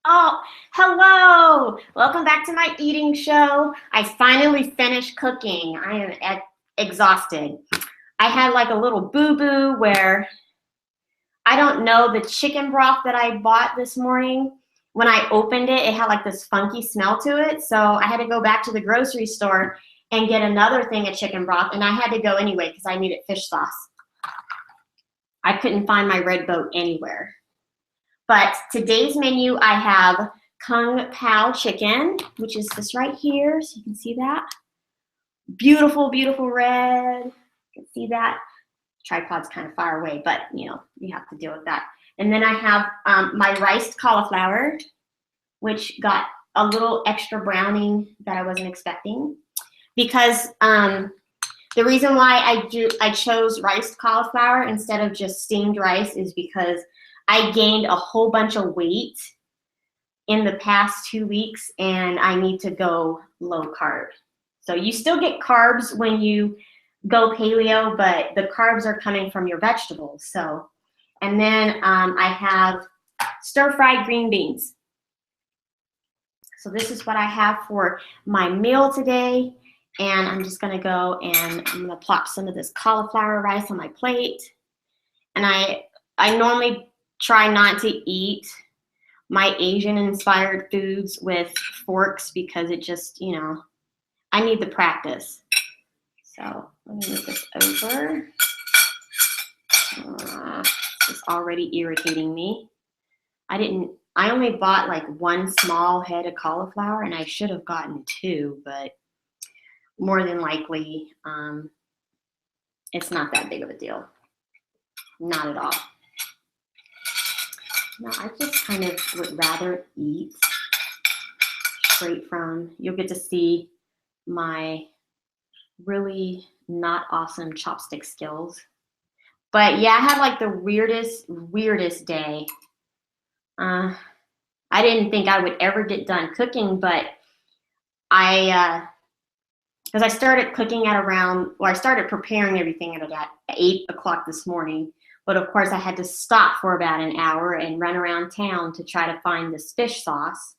Oh, hello! Welcome back to my eating show. I finally finished cooking. I am exhausted. I had like a little boo-boo where I don't know the chicken broth that I bought this morning. When I opened it, it had like this funky smell to it. So I had to go back to the grocery store and get another thing of chicken broth. And I had to go anyway because I needed fish sauce. I couldn't find my red boat anywhere. But today's menu, I have Kung Pao chicken, which is this right here, so you can see that. Beautiful, beautiful red. You can see that. Tripod's kind of far away, but you know, you have to deal with that. And then I have my riced cauliflower, which got a little extra browning that I wasn't expecting. Because the reason why I chose riced cauliflower instead of just steamed rice is because I gained a whole bunch of weight in the past 2 weeks and I need to go low carb. So you still get carbs when you go paleo, but the carbs are coming from your vegetables. So, and then I have stir-fried green beans. So this is what I have for my meal today. And I'm just gonna go and I'm gonna plop some of this cauliflower rice on my plate. And I normally try not to eat my Asian-inspired foods with forks because it just, you know, I need the practice. So let me move this over. It's already irritating me. I only bought like one small head of cauliflower and I should have gotten two, but more than likely, it's not that big of a deal. Not at all. No, I just kind of would rather eat straight from, you'll get to see my really not awesome chopstick skills. But yeah, I had like the weirdest day. I didn't think I would ever get done cooking, but because I started cooking at around, or I started preparing everything at 8 o'clock this morning. But of course, I had to stop for about an hour and run around town to try to find this fish sauce.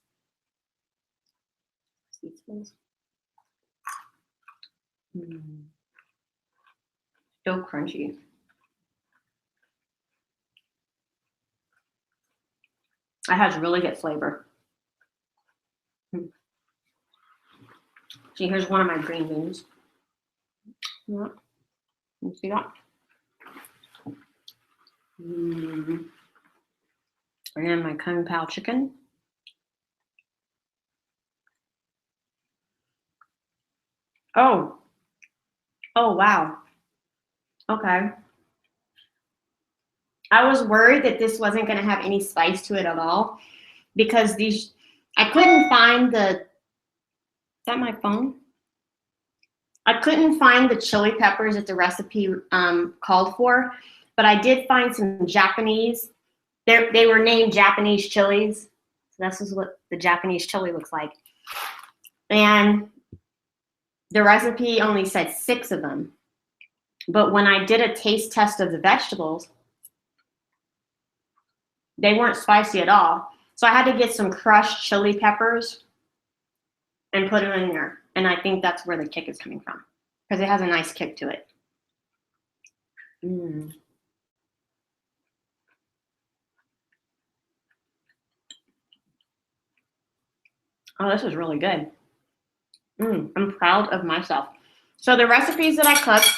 So crunchy. It has really good flavor. See, here's one of my green beans. Yeah. You see that? And then my Kung Pao chicken. Oh, wow. Okay. I was worried that this wasn't going to have any spice to it at all because I couldn't find is that my phone? I couldn't find the chili peppers that the recipe called for, but I did find some Japanese. They were named Japanese chilies. So this is what the Japanese chili looks like. And the recipe only said 6 of them. But when I did a taste test of the vegetables, they weren't spicy at all. So I had to get some crushed chili peppers and put them in there. And I think that's where the kick is coming from because it has a nice kick to it. Oh, this is really good. I'm proud of myself. So the recipes that I cooked,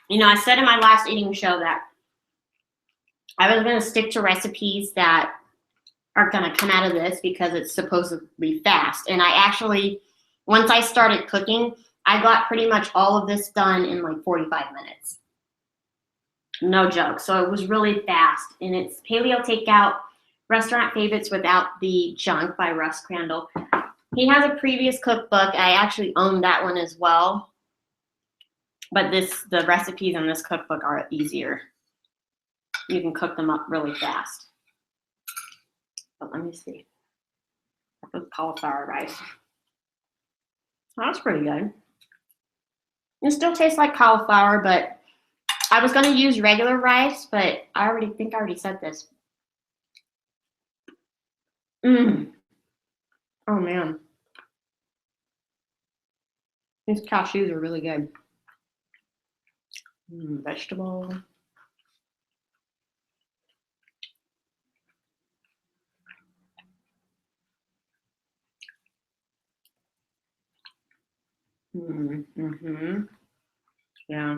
you know, I said in my last eating show that I was going to stick to recipes that are going to come out of this because it's supposedly fast. And I actually, once I started cooking, I got pretty much all of this done in like 45 minutes. No joke. So it was really fast. And it's Paleo Takeout, Restaurant Favorites Without the Junk by Russ Crandall. He has a previous cookbook. I actually own that one as well. But the recipes in this cookbook are easier. You can cook them up really fast. But let me see. With cauliflower rice. Oh, that's pretty good. It still tastes like cauliflower, but I was going to use regular rice, but I already said this. Mm. Oh man, these cashews are really good. Vegetable. Mm-hmm. Yeah,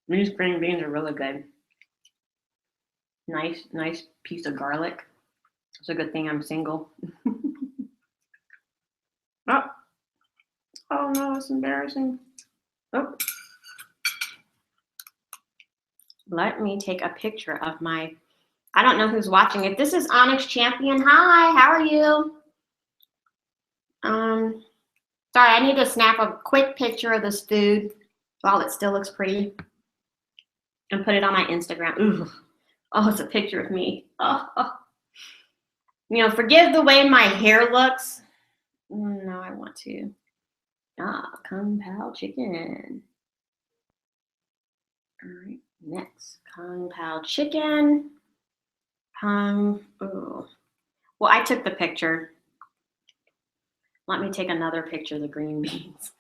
these green beans are really good. Nice piece of garlic. It's a good thing I'm single. Oh, oh no, it's embarrassing. Oh, let me take a picture of my. I don't know who's watching. If this is Onyx Champion, hi, how are you? Um, Sorry, I need to snap a quick picture of this food while it still looks pretty and put it on my Instagram. Ooh, oh, it's a picture of me. Oh. You know, forgive the way my hair looks. No, I want to. Kung Pao chicken. All right, next. Kung Pao chicken. Ooh. Well, I took the picture. Let me take another picture of the green beans.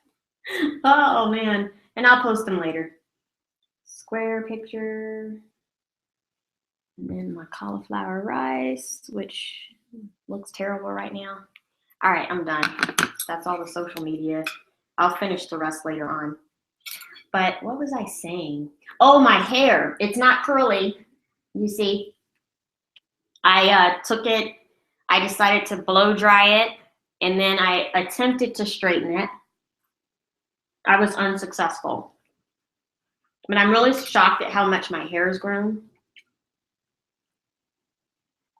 Oh, man. And I'll post them later. Square picture. And then my cauliflower rice, which looks terrible right now. All right, I'm done. That's all the social media. I'll finish the rest later on. But what was I saying? Oh, my hair. It's not curly. You see, I took it. I decided to blow dry it, and then I attempted to straighten it. I was unsuccessful. But I'm really shocked at how much my hair has grown.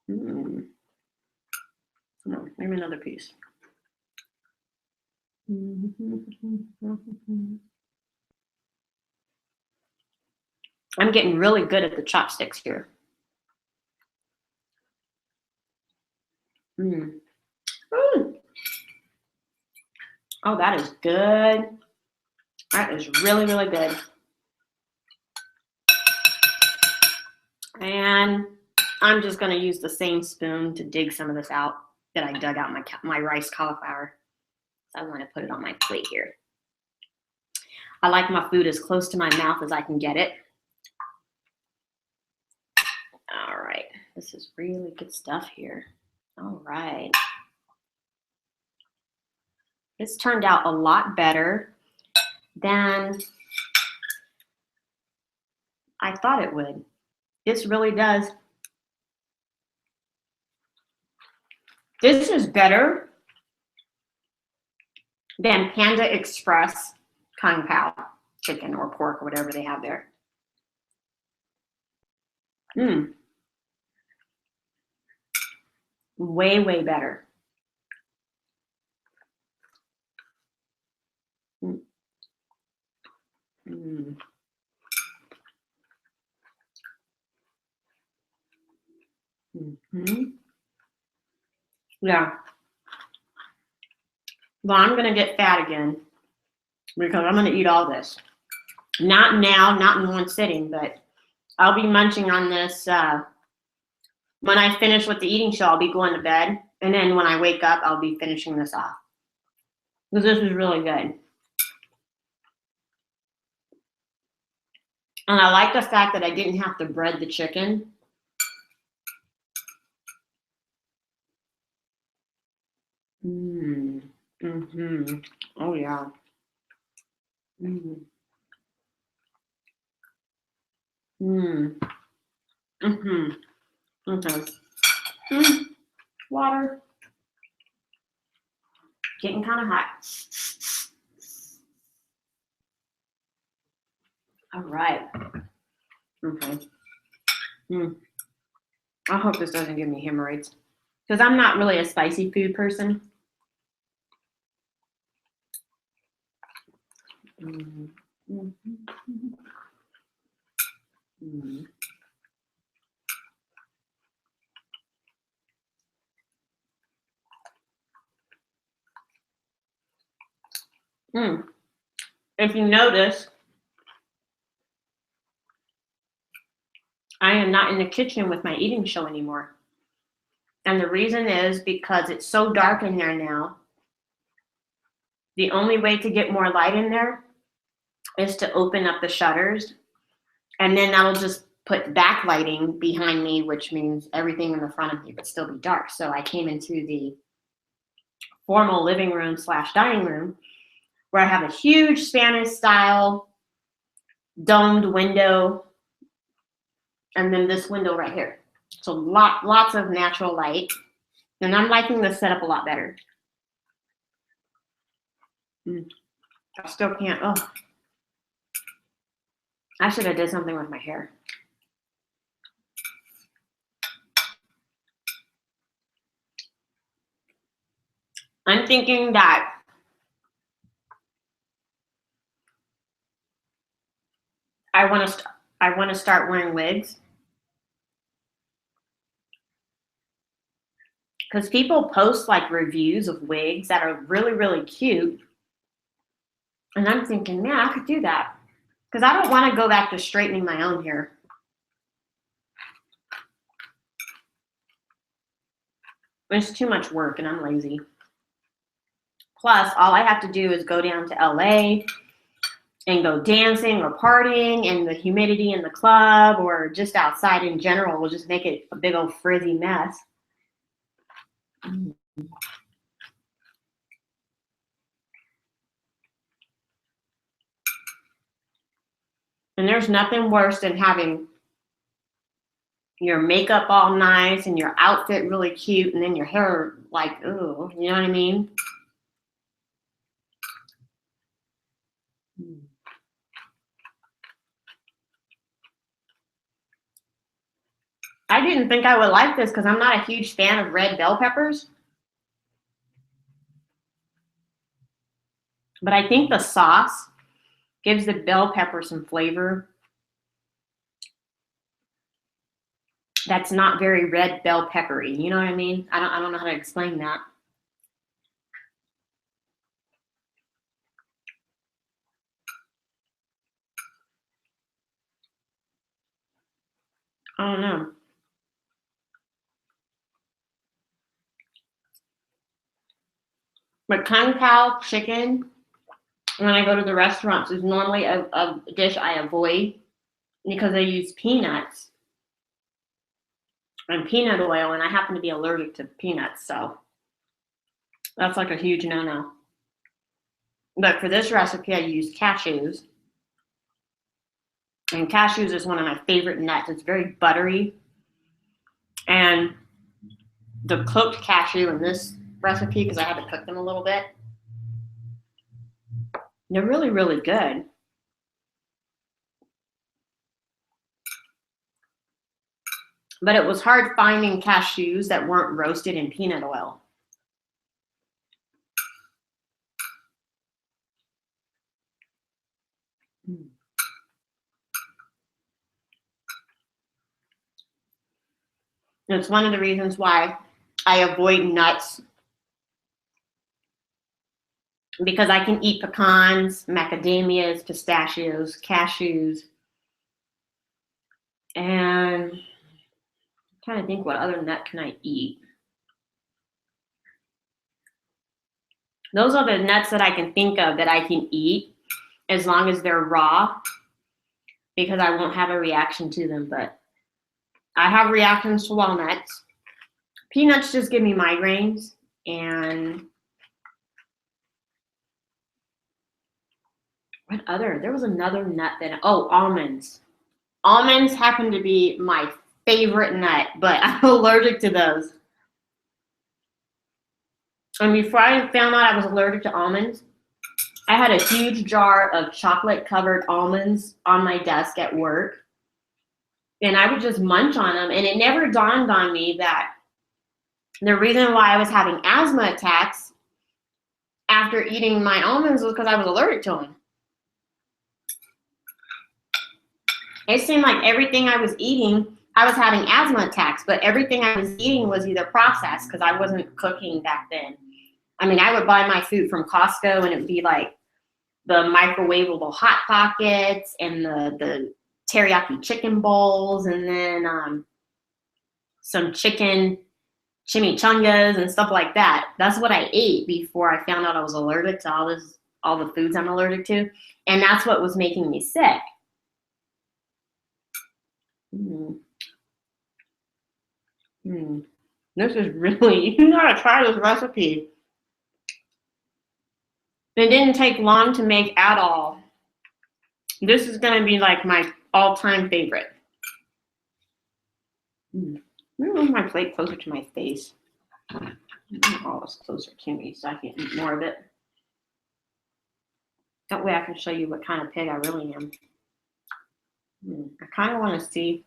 Come on, maybe another piece. I'm getting really good at the chopsticks here. Oh, that is good. That is really, really good. And I'm just going to use the same spoon to dig some of this out that I dug out my rice cauliflower. So I want to put it on my plate here. I like my food as close to my mouth as I can get it. All right. This is really good stuff here. All right. This turned out a lot better than I thought it would. This really does. This is better than Panda Express Kung Pao chicken or pork or whatever they have there. Way, way better. Yeah. Well, I'm going to get fat again because I'm going to eat all this. Not now, not in one sitting, but I'll be munching on this. When I finish with the eating show, I'll be going to bed. And then when I wake up, I'll be finishing this off. Because this is really good. And I like the fact that I didn't have to bread the chicken. Oh, yeah. Okay. Water. Getting kind of hot. All right. Okay. I hope this doesn't give me hemorrhoids because I'm not really a spicy food person. If you notice, I am not in the kitchen with my eating show anymore. And the reason is because it's so dark in there now. The only way to get more light in there is to open up the shutters, and then that'll just put backlighting behind me, which means everything in the front of me would still be dark. So I came into the formal living room / dining room where I have a huge Spanish style domed window, and then this window right here. So lots of natural light, and I'm liking the setup a lot better. I still can't. Oh, I should have did something with my hair. I'm thinking that I want to start wearing wigs, because people post like reviews of wigs that are really cute, and I'm thinking, yeah, I could do that, because I don't want to go back to straightening my own hair. It's too much work, and I'm lazy. Plus, all I have to do is go down to LA and go dancing or partying, and the humidity in the club or just outside in general will just make it a big old frizzy mess. And there's nothing worse than having your makeup all nice and your outfit really cute, and then your hair like, ooh, you know what I mean? I didn't think I would like this because I'm not a huge fan of red bell peppers. But I think the sauce gives the bell pepper some flavor that's not very red bell peppery. You know what I mean? I don't know how to explain that. I don't know. But kung pao chicken, when I go to the restaurants, is normally a dish I avoid because they use peanuts and peanut oil, and I happen to be allergic to peanuts, so that's like a huge no-no. But for this recipe, I used cashews, and cashews is one of my favorite nuts. It's very buttery, and the cooked cashew in this recipe, because I had to cook them a little bit, they're really good. But it was hard finding cashews that weren't roasted in peanut oil. It's one of the reasons why I avoid nuts, because I can eat pecans, macadamias, pistachios, cashews, and I'm trying to think what other nut can I eat. Those are the nuts that I can think of that I can eat as long as they're raw, because I won't have a reaction to them. But I have reactions to walnuts. Peanuts just give me migraines. And what other? There was another nut that, oh, almonds. Almonds happen to be my favorite nut, but I'm allergic to those. And before I found out I was allergic to almonds, I had a huge jar of chocolate-covered almonds on my desk at work, and I would just munch on them, and it never dawned on me that the reason why I was having asthma attacks after eating my almonds was because I was allergic to them. It seemed like everything I was eating, I was having asthma attacks, but everything I was eating was either processed, because I wasn't cooking back then. I mean, I would buy my food from Costco, and it would be like the microwavable Hot Pockets and the teriyaki chicken bowls, and then some chicken chimichangas and stuff like that. That's what I ate before I found out I was allergic to all the foods I'm allergic to. And that's what was making me sick. This is really, you gotta try this recipe. It didn't take long to make at all. This is gonna be like my all-time favorite. I'm gonna move my plate closer to my face. Oh, it's closer to me so I can eat more of it. That way I can show you what kind of pig I really am. I kind of want to see.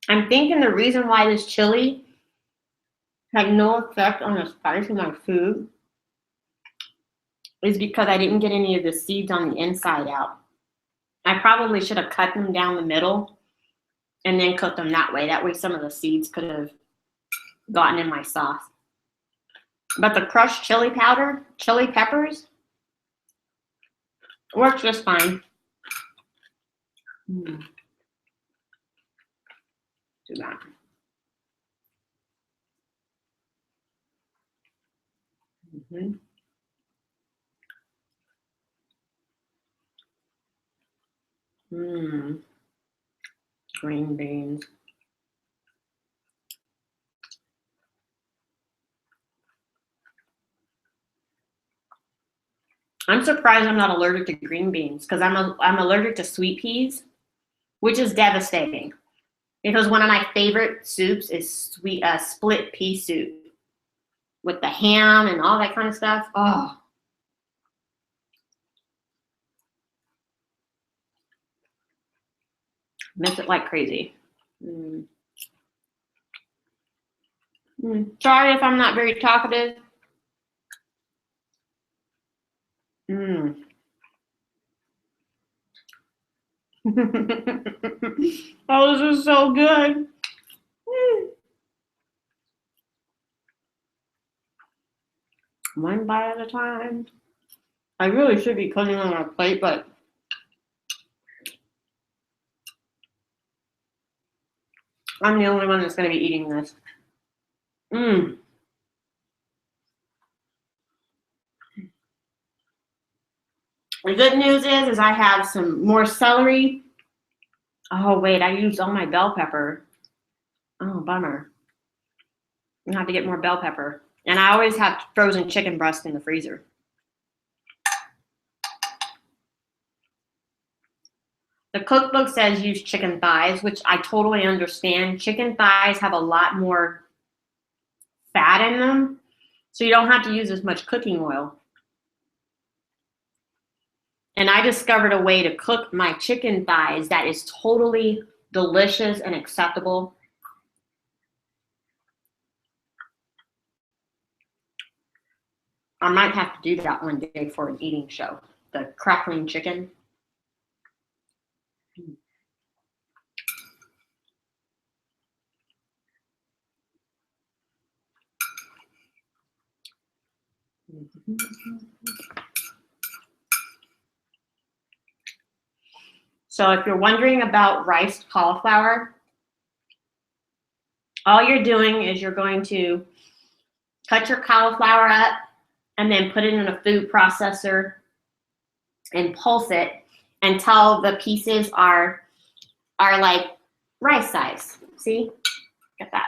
I'm thinking the reason why this chili had no effect on the spice of my food is because I didn't get any of the seeds on the inside out. I probably should have cut them down the middle and then cooked them that way. That way some of the seeds could have gotten in my sauce. But the crushed chili powder, chili peppers, works just fine. Do that. Green beans. I'm surprised I'm not allergic to green beans because I'm allergic to sweet peas, which is devastating. Because one of my favorite soups is split pea soup with the ham and all that kind of stuff. Oh. Miss it like crazy. Sorry if I'm not very talkative. Oh, this is so good. One bite at a time. I really should be putting it on a plate, but I'm the only one that's going to be eating this. The good news is I have some more celery. Oh, wait, I used all my bell pepper. Oh, bummer. I'm gonna have to get more bell pepper. And I always have frozen chicken breast in the freezer. The cookbook says use chicken thighs, which I totally understand. Chicken thighs have a lot more fat in them, so you don't have to use as much cooking oil. And I discovered a way to cook my chicken thighs that is totally delicious and acceptable. I might have to do that one day for an eating show. The crackling chicken. So if you're wondering about riced cauliflower, all you're doing is you're going to cut your cauliflower up and then put it in a food processor and pulse it until the pieces are like rice size. See? Get that.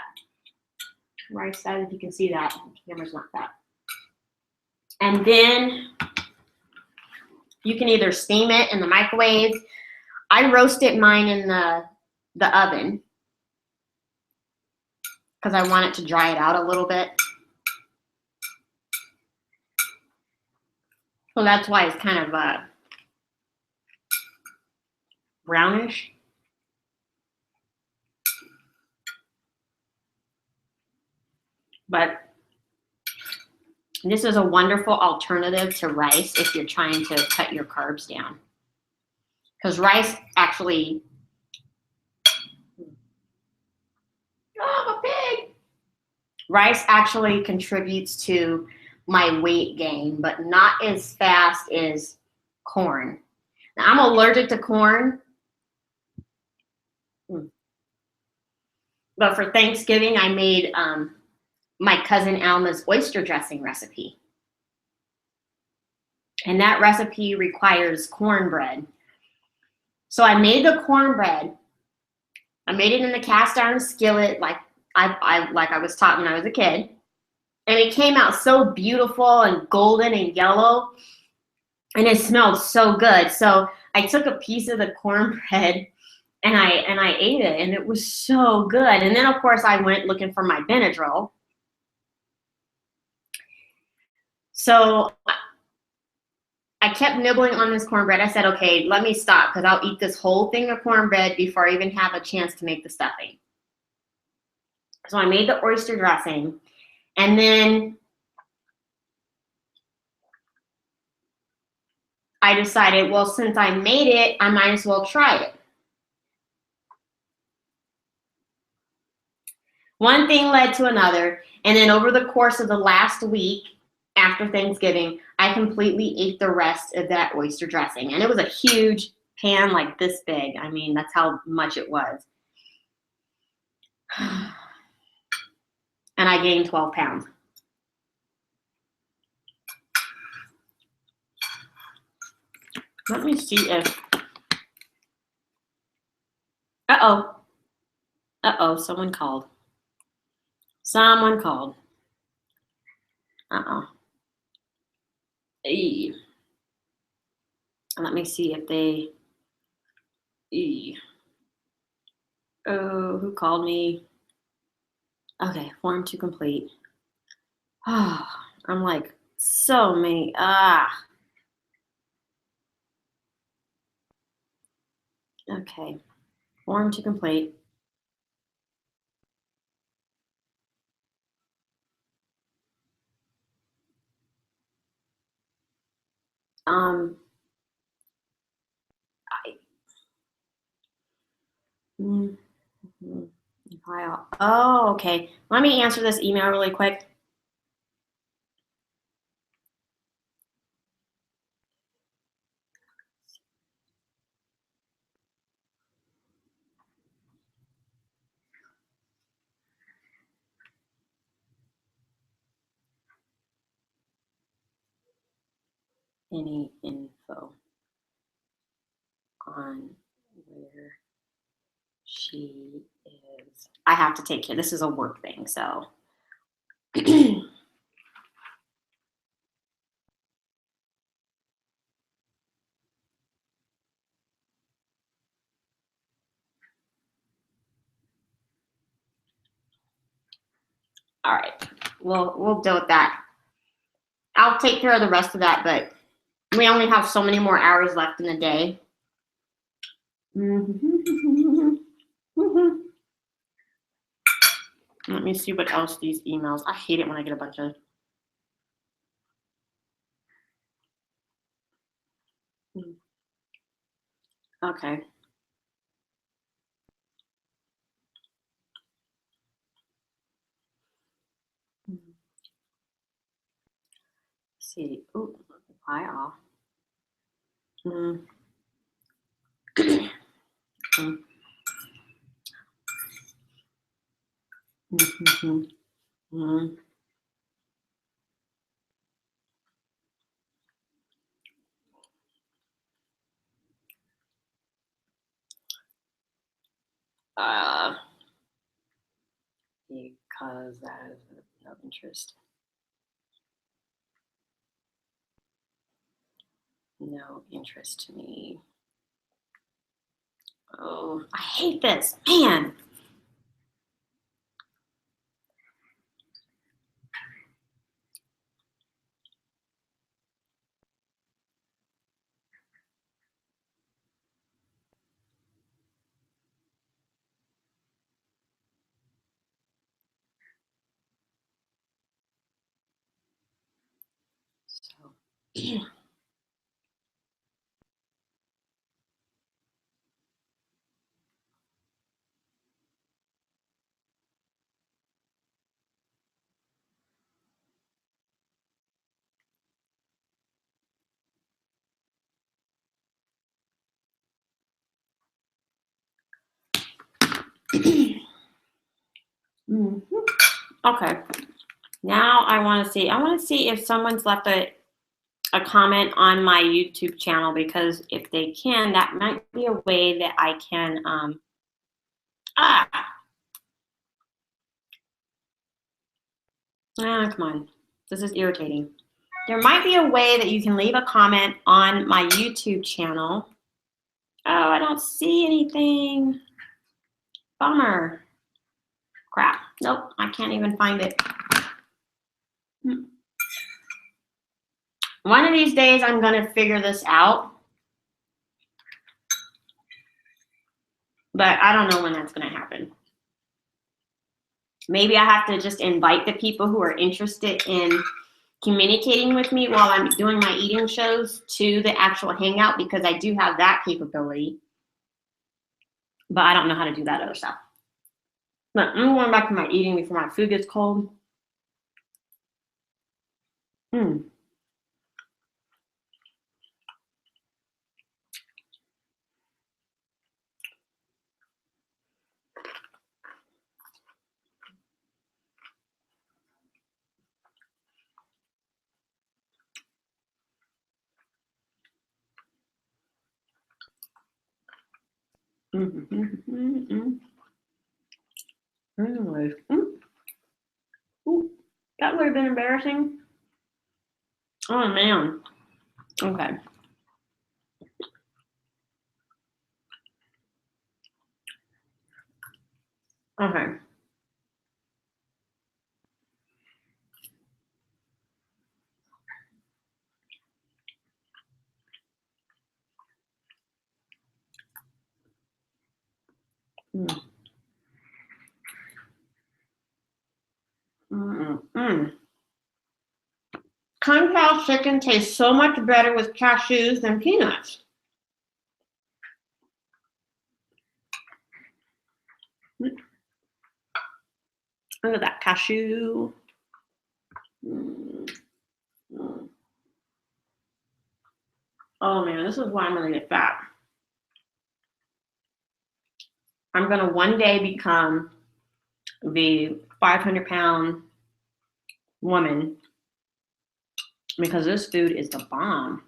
Rice size, if you can see that. The camera's not that. And then you can either steam it in the microwave. I roasted mine in the oven because I want it to dry it out a little bit. So that's why it's kind of brownish. But this is a wonderful alternative to rice if you're trying to cut your carbs down. Because rice actually, oh, I'm a pig. Rice actually contributes to my weight gain, but not as fast as corn. I'm allergic to corn. But for Thanksgiving, I made my cousin Alma's oyster dressing recipe. And that recipe requires cornbread. So I made the cornbread. I made it in the cast iron skillet like I was taught when I was a kid. And it came out so beautiful and golden and yellow. And it smelled so good. So I took a piece of the cornbread and I ate it, and it was so good. And then of course I went looking for my Benadryl. So I kept nibbling on this cornbread. I said, okay, let me stop because I'll eat this whole thing of cornbread before I even have a chance to make the stuffing. So I made the oyster dressing, and then I decided, well, since I made it, I might as well try it. One thing led to another, and then over the course of the last week after Thanksgiving, I completely ate the rest of that oyster dressing. And it was a huge pan like this big. I mean, that's how much it was. And I gained 12 pounds. Let me see if, uh-oh, someone called. Someone called. Uh-oh. Eee. Let me see if they, oh, who called me? Okay, form to complete. Oh, I'm like, so many, okay, form to complete. I, oh, okay. Let me answer this email really quick. Any info on where she is? I have to take care. This is a work thing, so. All right, we'll deal with that. I'll take care of the rest of that, but we only have so many more hours left in the day. Let me see what else these emails. I hate it when I get a bunch of. Okay. Let's see. Ooh, reply all. Because that is of interest. No interest to me. Oh, I hate this, man. So. Mhm. Okay. Now I want to see if someone's left a comment on my YouTube channel, because if they can, that might be a way that I can, come on. This is irritating. There might be a way that you can leave a comment on my YouTube channel. Oh, I don't see anything. Bummer. Crap. Nope, I can't even find it. One of these days, I'm going to figure this out. But I don't know when that's going to happen. Maybe I have to just invite the people who are interested in communicating with me while I'm doing my eating shows to the actual hangout, because I do have that capability. But I don't know how to do that other stuff. But I'm going back to my eating before my food gets cold. Anyways, that would have been embarrassing. Oh man. Okay. Okay. Kung Pao chicken tastes so much better with cashews than peanuts. Look at that cashew. Oh man, this is why I'm gonna get fat. I'm gonna one day become the 500-pound woman, because this food is the bomb.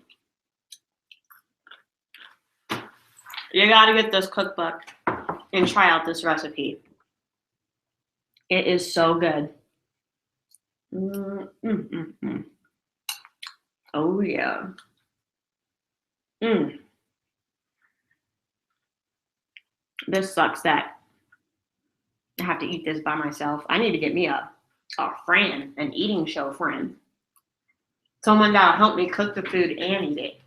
You gotta get this cookbook and try out this recipe. It is so good. Oh yeah. This sucks that I have to eat this by myself. I need to get me a friend, an eating show friend. Someone that'll help me cook the food and eat it.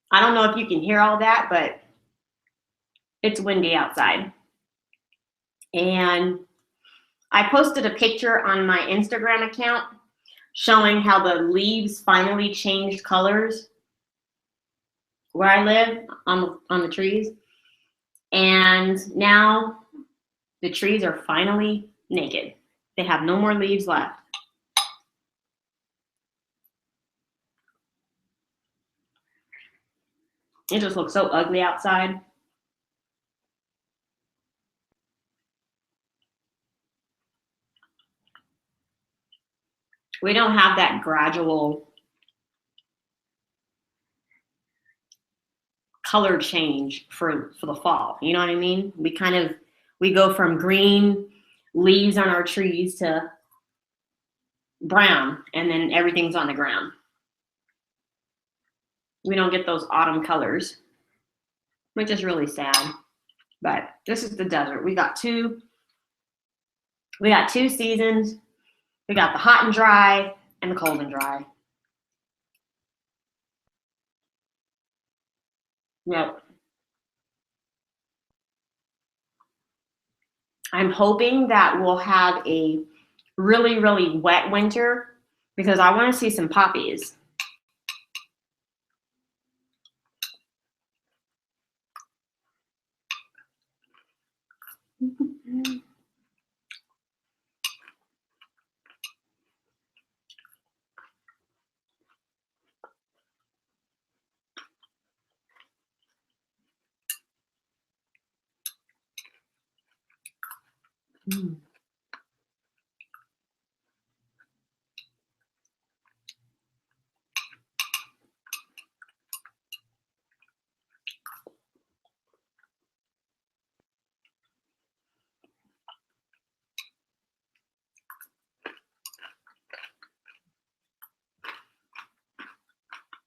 I don't know if you can hear all that, but it's windy outside. And I posted a picture on my Instagram account showing how the leaves finally changed colors where I live on the trees. And now the trees are finally naked. They have no more leaves left. It just looks so ugly outside. We don't have that gradual color change for the fall. You know what I mean? We go from green leaves on our trees to brown, and then everything's on the ground. We don't get those autumn colors, which is really sad. But this is the desert. We got two seasons. We got the hot and dry and the cold and dry. Yep. I'm hoping that we'll have a really, really wet winter, because I want to see some poppies. Mm.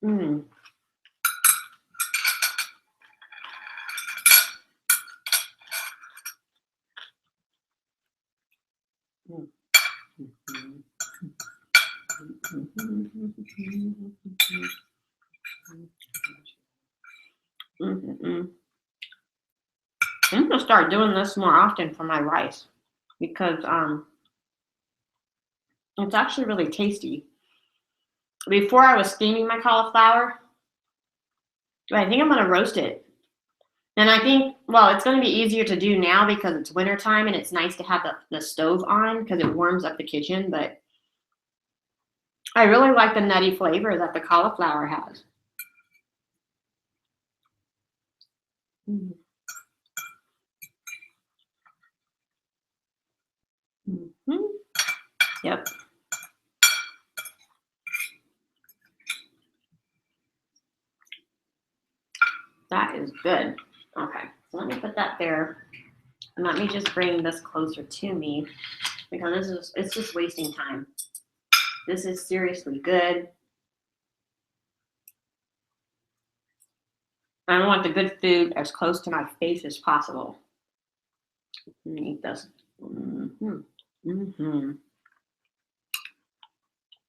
Mm. Mm. I'm gonna start doing this more often for my rice because it's actually really tasty. Before I was steaming my cauliflower, but I think I'm gonna roast it. And I think, well, it's gonna be easier to do now because it's wintertime and it's nice to have the stove on because it warms up the kitchen, but I really like the nutty flavor that the cauliflower has. Mm. Mhm. Yep. That is good. Okay, so let me put that there. And let me just bring this closer to me because it's just wasting time. This is seriously good. I want the good food as close to my face as possible. Let me eat this. Mm-hmm. Mm-hmm.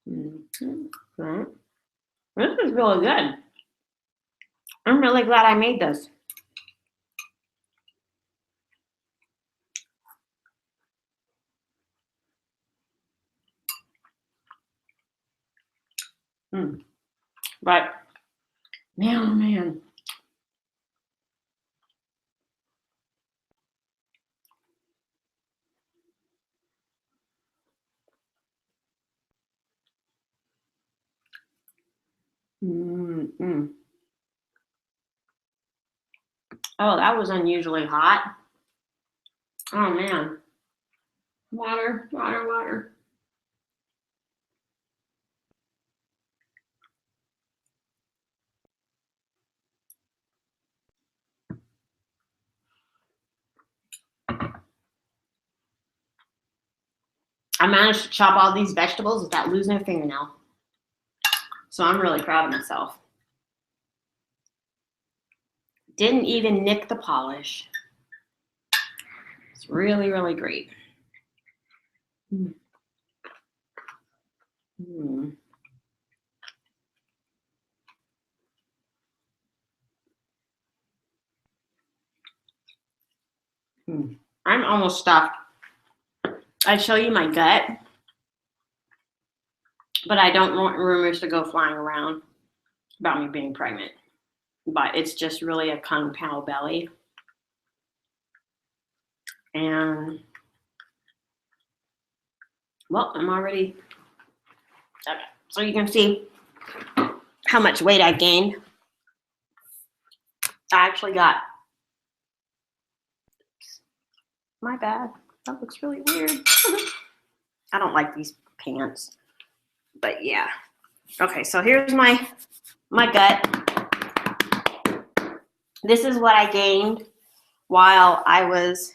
Mm-hmm. Okay. This is really good. I'm really glad I made this. Mm. But man, oh man. Mm-hmm. Oh, that was unusually hot. Oh man. Water, water, water. I managed to chop all these vegetables without losing a fingernail. So I'm really proud of myself. Didn't even nick the polish. It's really, really great. Mm. Mm. Mm. I'm almost stuffed. I'd show you my gut, but I don't want rumors to go flying around about me being pregnant. But it's just really a kung pao belly. And, well, I'm already, okay. So you can see how much weight I gained. I actually got, my bad. That looks really weird. I don't like these pants, but yeah. Okay, so here's my gut. This is what I gained while I was,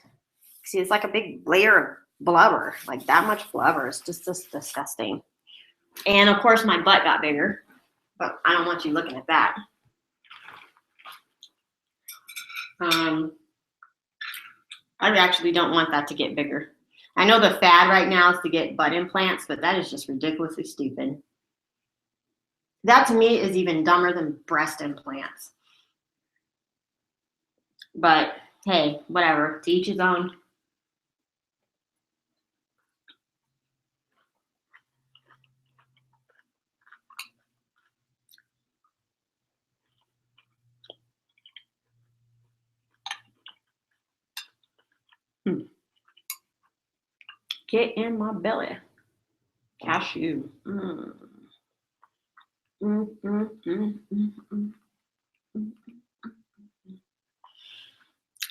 see, it's like a big layer of blubber, like that much blubber. It's just disgusting. And of course, my butt got bigger, but I don't want you looking at that. I actually don't want that to get bigger. I know the fad right now is to get butt implants, but that is just ridiculously stupid. That to me is even dumber than breast implants. But hey, whatever, to each his own. Get in my belly. Cashew. Mm. Mm, mm, mm, mm, mm, mm.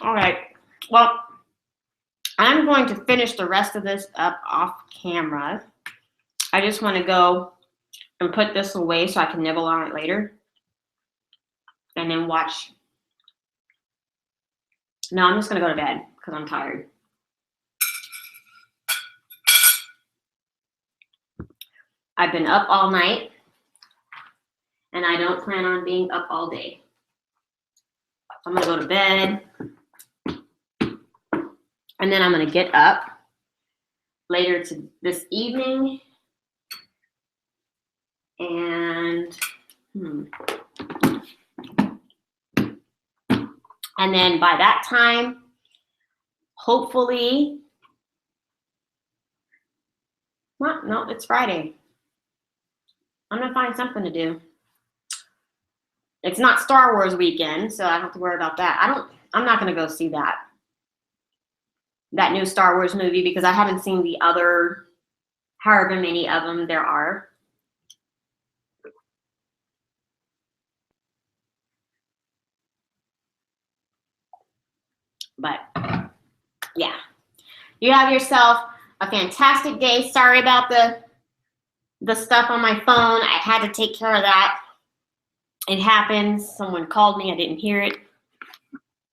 All right. Well, I'm going to finish finish the rest of this up off camera. I just want to go and put this away so I can nibble on it later. And then watch. No, I'm just going to go to bed because I'm tired. I've been up all night, and I don't plan on being up all day. I'm going to go to bed, and then I'm going to get up later this evening, and then by that time, hopefully, no, it's Friday. I'm gonna find something to do. It's not Star Wars weekend, so I don't have to worry about that. I'm not gonna go see that new Star Wars movie because I haven't seen the other, however many of them there are. But yeah, you have yourself a fantastic day. Sorry about the stuff on my phone. I had to take care of that. It happens. Someone called me. I didn't hear it.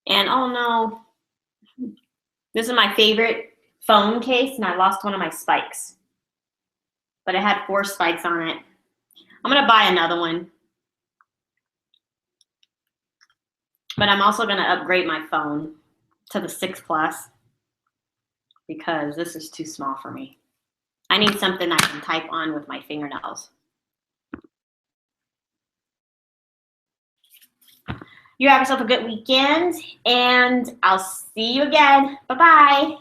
And oh no, this is my favorite phone case, and I lost one of my spikes. But it had 4 spikes on it. I'm going to buy another one. But I'm also going to upgrade my phone to the 6 Plus because this is too small for me. I need something I can type on with my fingernails. You have yourself a good weekend, and I'll see you again. Bye-bye.